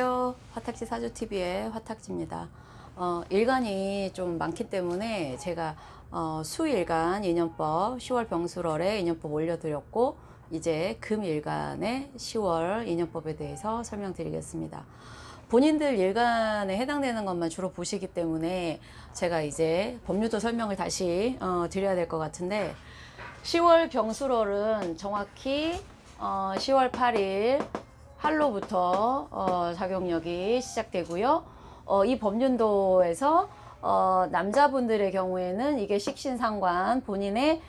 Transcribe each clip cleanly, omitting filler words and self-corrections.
안녕하세요. 화탁지 사주TV의 화탁지입니다. 일간이 좀 많기 때문에 제가 수일간 인연법 10월 병술월에 인연법 올려드렸고, 이제 금일간의 10월 인연법에 대해서 설명드리겠습니다. 본인들 일간에 해당되는 것만 주로 보시기 때문에 제가 이제 법률도 설명을 다시 드려야 될 것 같은데, 10월 병술월은 정확히 10월 8일 할로부터 작용력이 시작되고요. 이 법륜도에서 남자분들의 경우에는 이게 식신상관, 본인의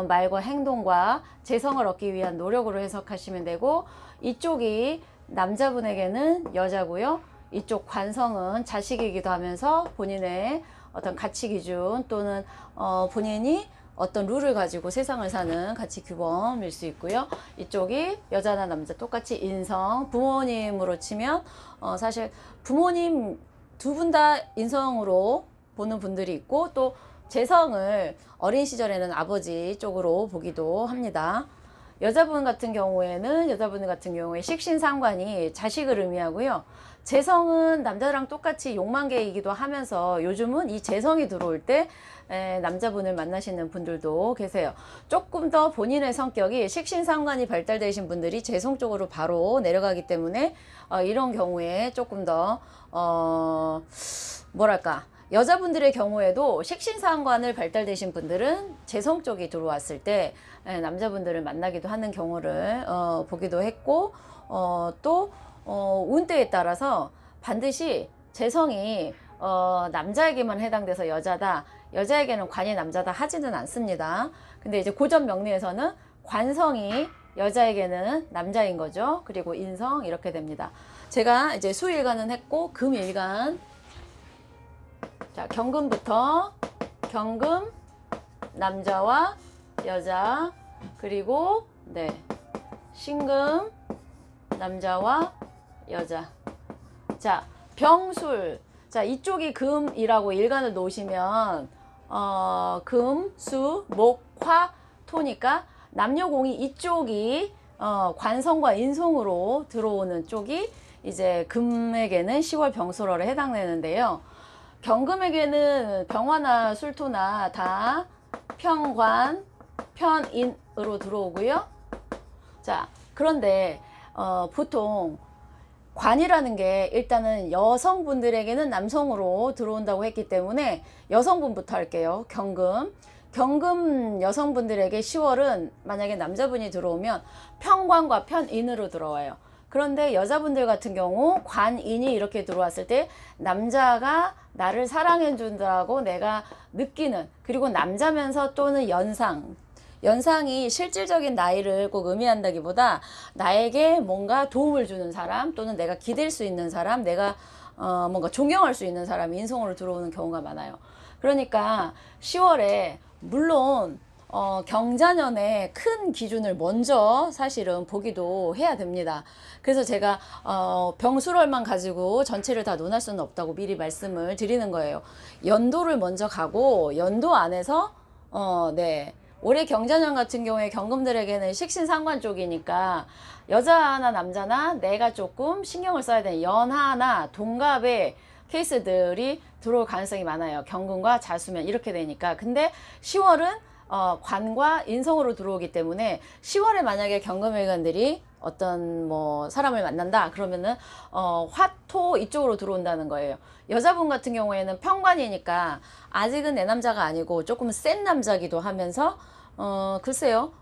말과 행동과 재성을 얻기 위한 노력으로 해석하시면 되고, 이쪽이 남자분에게는 여자고요. 이쪽 관성은 자식이기도 하면서 본인의 어떤 가치 기준 또는 본인이 어떤 룰을 가지고 세상을 사는 가치 규범일 수 있고요. 이쪽이 여자나 남자 똑같이 인성, 부모님으로 치면 사실 부모님 두 분 다 인성으로 보는 분들이 있고, 또 재성을 어린 시절에는 아버지 쪽으로 보기도 합니다. 여자분 같은 경우에 식신상관이 자식을 의미하고요. 재성은 남자랑 똑같이 욕망계이기도 하면서 요즘은 이 재성이 들어올 때 남자분을 만나시는 분들도 계세요. 조금 더 본인의 성격이 식신상관이 발달되신 분들이 재성 쪽으로 바로 내려가기 때문에 이런 경우에 조금 더 여자분들의 경우에도 식신상관을 발달되신 분들은 재성 쪽이 들어왔을 때 남자분들을 만나기도 하는 경우를 보기도 했고, 또 운때에 따라서 반드시 재성이 남자에게만 해당돼서 여자다, 여자에게는 관이 남자다 하지는 않습니다. 근데 이제 고전 명리에서는 관성이 여자에게는 남자인 거죠. 그리고 인성 이렇게 됩니다. 제가 이제 수일간은 했고, 금일간, 자, 경금부터 경금 남자와 여자, 그리고 신금 남자와 여자. 자, 병술. 자, 이쪽이 금이라고 일간을 놓으시면 금, 수, 목, 화, 토니까 남녀공이 이쪽이 관성과 인성으로 들어오는 쪽이 이제 금에게는 10월 병술월에 해당되는데요. 경금에게는 병화나 술토나 다 평관, 편인으로 들어오고요. 자, 그런데 보통 관이라는 게 일단은 여성분들에게는 남성으로 들어온다고 했기 때문에 여성분부터 할게요. 경금 여성분들에게 10월은 만약에 남자분이 들어오면 평관과 편인으로 들어와요. 그런데 여자분들 같은 경우 관인이 이렇게 들어왔을 때 남자가 나를 사랑해 준다고 내가 느끼는, 그리고 남자면서 또는 연상이 실질적인 나이를 꼭 의미한다기보다 나에게 뭔가 도움을 주는 사람, 또는 내가 기댈 수 있는 사람, 내가 뭔가 존경할 수 있는 사람이 인성으로 들어오는 경우가 많아요. 그러니까 10월에 물론 경자년의 큰 기준을 먼저 사실은 보기도 해야 됩니다. 그래서 제가 병술월만 가지고 전체를 다 논할 수는 없다고 미리 말씀을 드리는 거예요. 연도를 먼저 가고, 연도 안에서 올해 경자년 같은 경우에 경금들에게는 식신상관 쪽이니까 여자나 남자나 내가 조금 신경을 써야 되는 연하나 동갑의 케이스들이 들어올 가능성이 많아요. 경금과 자수면 이렇게 되니까. 근데 10월은 관과 인성으로 들어오기 때문에 10월에 만약에 경금일간들이 어떤 사람을 만난다 그러면은 화토 이쪽으로 들어온다는 거예요. 여자분 같은 경우에는 평관이니까 아직은 내 남자가 아니고 조금 센 남자기도 하면서 글쎄요,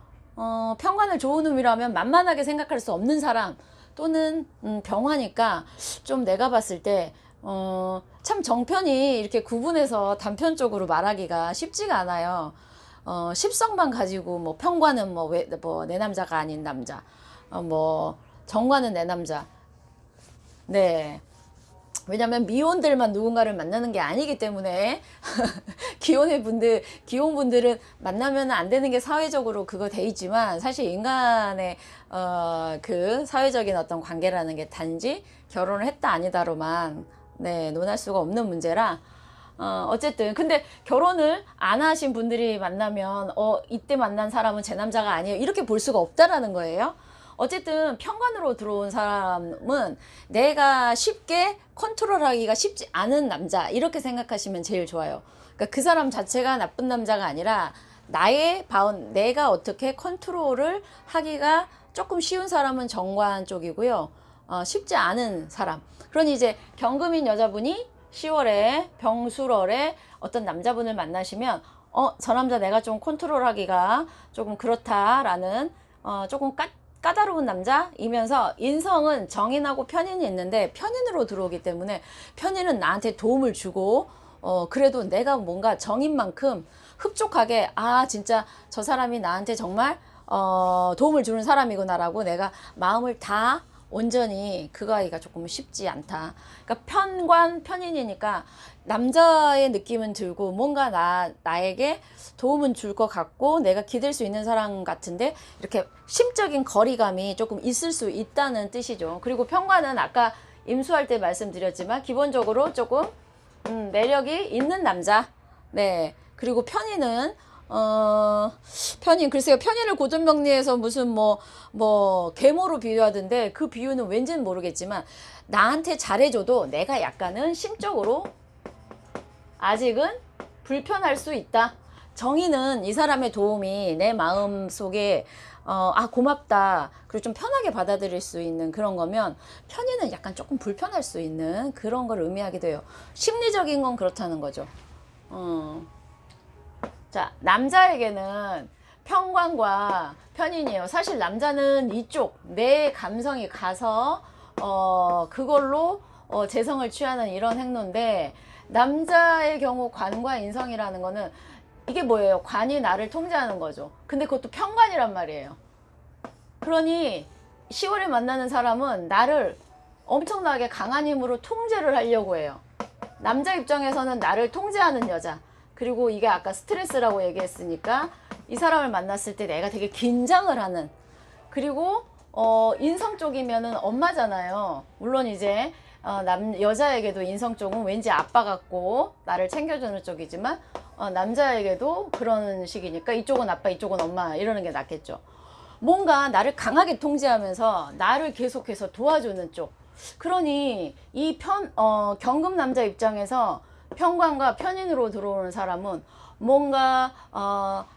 평관을 좋은 의미라면 만만하게 생각할 수 없는 사람, 또는 병화니까 좀 내가 봤을 때 참 정편이 이렇게 구분해서 단편적으로 말하기가 쉽지가 않아요. 십성만 가지고 평관은 내 남자가 아닌 남자, 정관은 내 남자. 네. 왜냐면 미혼들만 누군가를 만나는 게 아니기 때문에 기혼분들은 만나면 안 되는 게 사회적으로 그거 돼 있지만, 사실 인간의 그 사회적인 어떤 관계라는 게 단지 결혼을 했다 아니다로만 논할 수가 없는 문제라, 어쨌든 근데 결혼을 안 하신 분들이 만나면 이때 만난 사람은 제 남자가 아니에요 이렇게 볼 수가 없다라는 거예요. 어쨌든 편관으로 들어온 사람은 내가 쉽게 컨트롤하기가 쉽지 않은 남자, 이렇게 생각하시면 제일 좋아요. 그러니까 그 사람 자체가 나쁜 남자가 아니라 나의 내가 어떻게 컨트롤을 하기가 조금 쉬운 사람은 정관 쪽이고요. 쉽지 않은 사람. 그러니 이제 경금인 여자분이 10월에 병술월에 어떤 남자분을 만나시면 저 남자 내가 좀 컨트롤하기가 조금 그렇다라는 조금 까다로운 남자이면서 인성은 정인하고 편인이 있는데 편인으로 들어오기 때문에 편인은 나한테 도움을 주고 그래도 내가 뭔가 정인만큼 흡족하게 진짜 저 사람이 나한테 정말 도움을 주는 사람이구나라고 내가 마음을 다 온전히 그거 하기가 조금 쉽지 않다. 그러니까 편인이니까 남자의 느낌은 들고 뭔가 나에게 도움은 줄 것 같고 내가 기댈 수 있는 사람 같은데 이렇게 심적인 거리감이 조금 있을 수 있다는 뜻이죠. 그리고 편관은 아까 임수할 때 말씀드렸지만 기본적으로 조금 매력이 있는 남자. 네. 그리고 편인은 편인, 글쎄요, 편인을 고전명리에서 무슨 계모로 비유하던데 그 비유는 왠지는 모르겠지만 나한테 잘해줘도 내가 약간은 심적으로 아직은 불편할 수 있다. 정의는 이 사람의 도움이 내 마음 속에 고맙다, 그리고 좀 편하게 받아들일 수 있는 그런 거면 편의는 약간 조금 불편할 수 있는 그런 걸 의미하기도 해요. 심리적인 건 그렇다는 거죠. 자, 남자에게는 편관과 편인이에요. 사실 남자는 이쪽 내 감성이 가서 그걸로 재성을 취하는 이런 행로인데, 남자의 경우 관과 인성이라는 거는 이게 뭐예요? 관이 나를 통제하는 거죠. 근데 그것도 편관이란 말이에요. 그러니 10월에 만나는 사람은 나를 엄청나게 강한 힘으로 통제를 하려고 해요. 남자 입장에서는 나를 통제하는 여자, 그리고 이게 아까 스트레스라고 얘기했으니까 이 사람을 만났을 때 내가 되게 긴장을 하는, 그리고 인성 쪽이면은 엄마잖아요. 물론 이제 여자에게도 인성 쪽은 왠지 아빠 같고 나를 챙겨주는 쪽이지만 남자에게도 그런 식이니까 이쪽은 아빠 이쪽은 엄마 이러는 게 낫겠죠. 뭔가 나를 강하게 통제하면서 나를 계속해서 도와주는 쪽. 그러니 이 경금 남자 입장에서 편관과 편인으로 들어오는 사람은 뭔가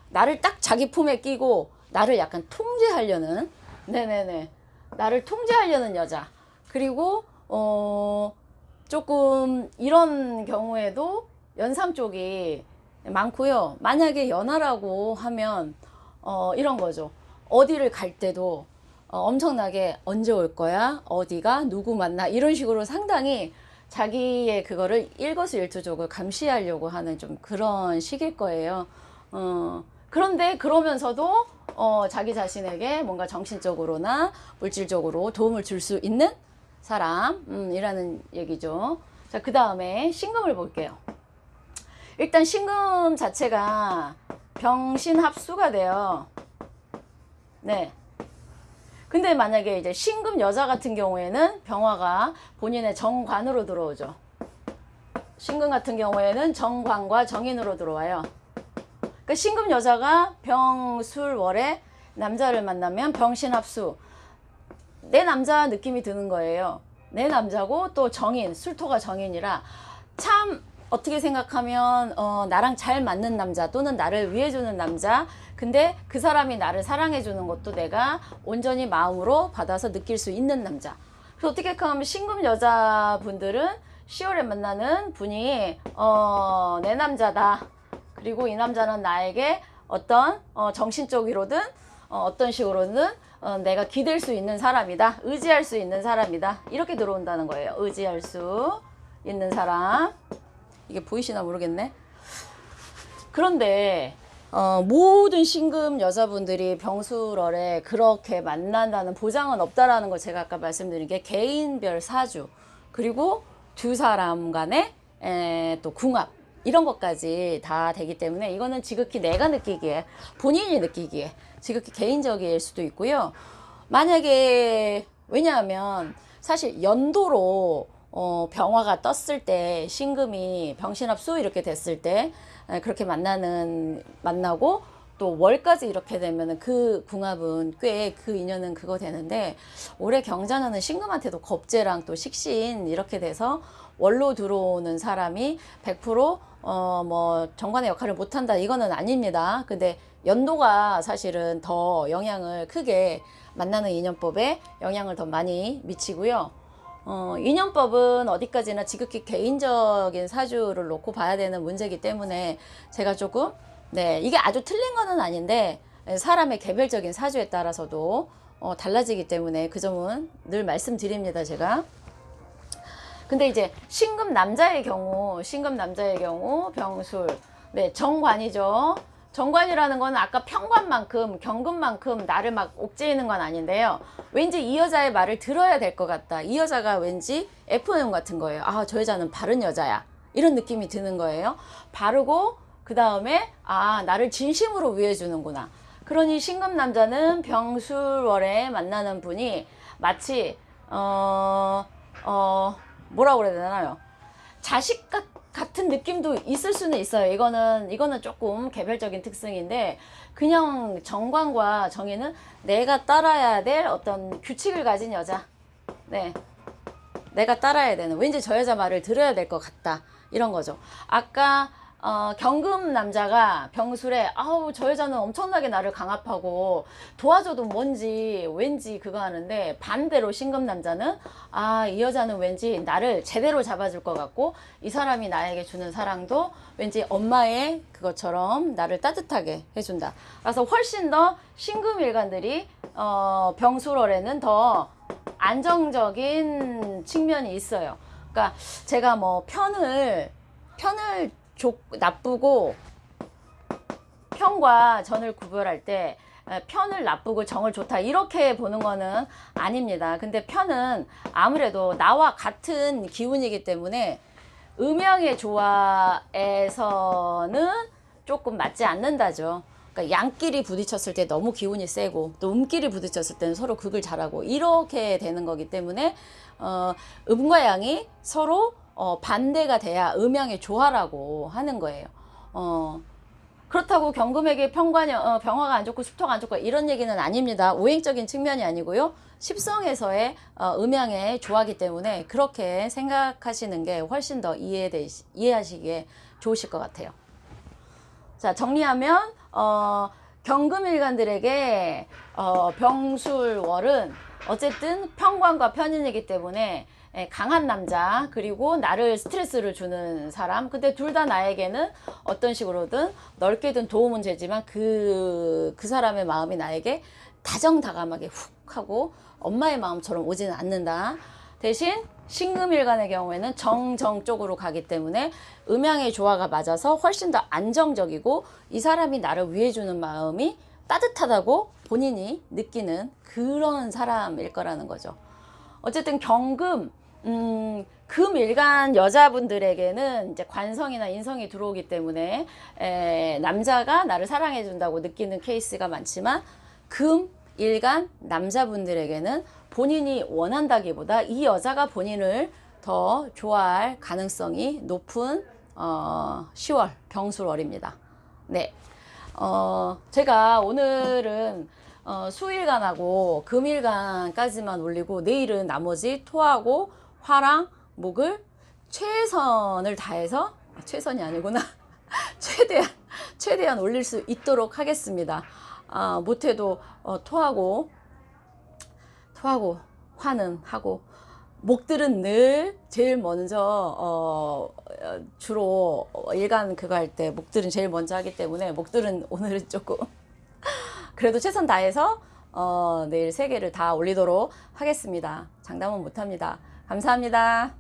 나를 딱 자기 품에 끼고 나를 약간 통제하려는, 네네네, 나를 통제하려는 여자. 그리고 조금 이런 경우에도 연상 쪽이 많고요. 만약에 연하라고 하면 이런 거죠. 어디를 갈 때도 엄청나게 언제 올 거야? 어디가? 누구 만나? 이런 식으로 상당히 자기의 그거를 일거수일투족을 감시하려고 하는 좀 그런 식일 거예요. 그런데 그러면서도 자기 자신에게 뭔가 정신적으로나 물질적으로 도움을 줄 수 있는 사람이라는 얘기죠. 자, 그 다음에 신금을 볼게요. 일단 신금 자체가 병신합수가 돼요. 네. 근데 만약에 이제 신금 여자 같은 경우에는 병화가 본인의 정관으로 들어오죠. 신금 같은 경우에는 정관과 정인으로 들어와요. 그러니까 신금 여자가 병술월에 남자를 만나면 병신합수, 내 남자 느낌이 드는 거예요. 내 남자고 또 정인, 술토가 정인이라 참 어떻게 생각하면 나랑 잘 맞는 남자 또는 나를 위해주는 남자, 근데 그 사람이 나를 사랑해주는 것도 내가 온전히 마음으로 받아서 느낄 수 있는 남자. 그래서 어떻게 하면 신금 여자분들은 10월에 만나는 분이 내 남자다, 그리고 이 남자는 나에게 어떤 정신적으로든 어떤 식으로든 내가 기댈 수 있는 사람이다, 의지할 수 있는 사람이다, 이렇게 들어온다는 거예요. 의지할 수 있는 사람. 이게 보이시나 모르겠네. 그런데 모든 신금 여자분들이 병술월에 그렇게 만난다는 보장은 없다라는 거 제가 아까 말씀드린 게 개인별 사주, 그리고 두 사람 간의 또 궁합, 이런 것까지 다 되기 때문에 이거는 지극히 내가 느끼기에, 본인이 느끼기에 지극히 개인적일 수도 있고요. 만약에, 왜냐하면 사실 연도로 병화가 떴을 때 신금이 병신합수 이렇게 됐을 때 그렇게 만나고 또 월까지 이렇게 되면은 그 궁합은 꽤 그 인연은 그거 되는데, 올해 경자년은 신금한테도 겁재랑 또 식신 이렇게 돼서 월로 들어오는 사람이 100% 뭐 정관의 역할을 못한다 이거는 아닙니다. 근데 연도가 사실은 더 영향을 크게, 만나는 인연법에 영향을 더 많이 미치고요. 인연법은 어디까지나 지극히 개인적인 사주를 놓고 봐야 되는 문제이기 때문에 제가 조금, 네, 이게 아주 틀린 거는 아닌데 사람의 개별적인 사주에 따라서도 달라지기 때문에 그 점은 늘 말씀드립니다, 제가. 근데 이제 신금 남자의 경우 병술, 네, 정관이죠. 정관이라는 건 아까 편관만큼, 경금만큼 나를 막 옥죄이는 건 아닌데요. 왠지 이 여자의 말을 들어야 될 것 같다. 이 여자가 왠지 F는 같은 거예요. 아, 저 여자는 바른 여자야. 이런 느낌이 드는 거예요. 바르고 그 다음에 아, 나를 진심으로 위해주는구나. 그러니 신금 남자는 병술월에 만나는 분이 마치 뭐라고 그래야 되나요? 자식 같은 느낌도 있을 수는 있어요. 이거는 조금 개별적인 특성인데, 그냥 정관과 정의는 내가 따라야 될 어떤 규칙을 가진 여자. 네. 내가 따라야 되는, 왠지 저 여자 말을 들어야 될 것 같다. 이런 거죠. 아까 경금 남자가 병술에 아우 저 여자는 엄청나게 나를 강압하고 도와줘도 뭔지 왠지 그거 하는데, 반대로 신금 남자는 아, 이 여자는 왠지 나를 제대로 잡아줄 것 같고 이 사람이 나에게 주는 사랑도 왠지 엄마의 그것처럼 나를 따뜻하게 해준다. 그래서 훨씬 더 신금 일간들이 병술월에는 더 안정적인 측면이 있어요. 그러니까 제가 뭐 편을 나쁘고 편과 전을 구별할 때 편을 나쁘고 정을 좋다 이렇게 보는 거는 아닙니다. 근데 편은 아무래도 나와 같은 기운이기 때문에 음양의 조화에서는 조금 맞지 않는다죠. 그러니까 양끼리 부딪혔을 때 너무 기운이 세고 또 음끼리 부딪혔을 때는 서로 극을 잘하고 이렇게 되는 거기 때문에 음과 양이 서로 반대가 돼야 음양의 조화라고 하는 거예요. 그렇다고 경금에게 병화가 안 좋고 수토가 안 좋고 이런 얘기는 아닙니다. 오행적인 측면이 아니고요. 십성에서의 음양의 조화기 때문에 그렇게 생각하시는 게 훨씬 더 이해하시기에 좋으실 것 같아요. 자, 정리하면 경금일간들에게 병술월은 어쨌든 편관과 편인이기 때문에 강한 남자, 그리고 나를 스트레스를 주는 사람. 근데 둘 다 나에게는 어떤 식으로든 넓게든 도움은 되지만 그 사람의 마음이 나에게 다정다감하게 훅 하고 엄마의 마음처럼 오지는 않는다. 대신 신금일간의 경우에는 정정 쪽으로 가기 때문에 음양의 조화가 맞아서 훨씬 더 안정적이고 이 사람이 나를 위해주는 마음이 따뜻하다고 본인이 느끼는 그런 사람일 거라는 거죠. 어쨌든 경금, 금일간 여자분들에게는 이제 관성이나 인성이 들어오기 때문에 남자가 나를 사랑해 준다고 느끼는 케이스가 많지만, 금일간 남자분들에게는 본인이 원한다기보다 이 여자가 본인을 더 좋아할 가능성이 높은 10월 병술월입니다. 네. 제가 오늘은 수일간하고 금일간까지만 올리고 내일은 나머지 토하고 화랑 목을 최선을 다해서, 최선이 아니구나. 최대한 올릴 수 있도록 하겠습니다. 못해도 토하고 화는 하고, 목들은 늘 제일 먼저 주로 일간 그거 할 때 목들은 제일 먼저 하기 때문에 목들은 오늘은 조금 그래도 최선 다해서 내일 3개를 다 올리도록 하겠습니다. 장담은 못합니다. 감사합니다.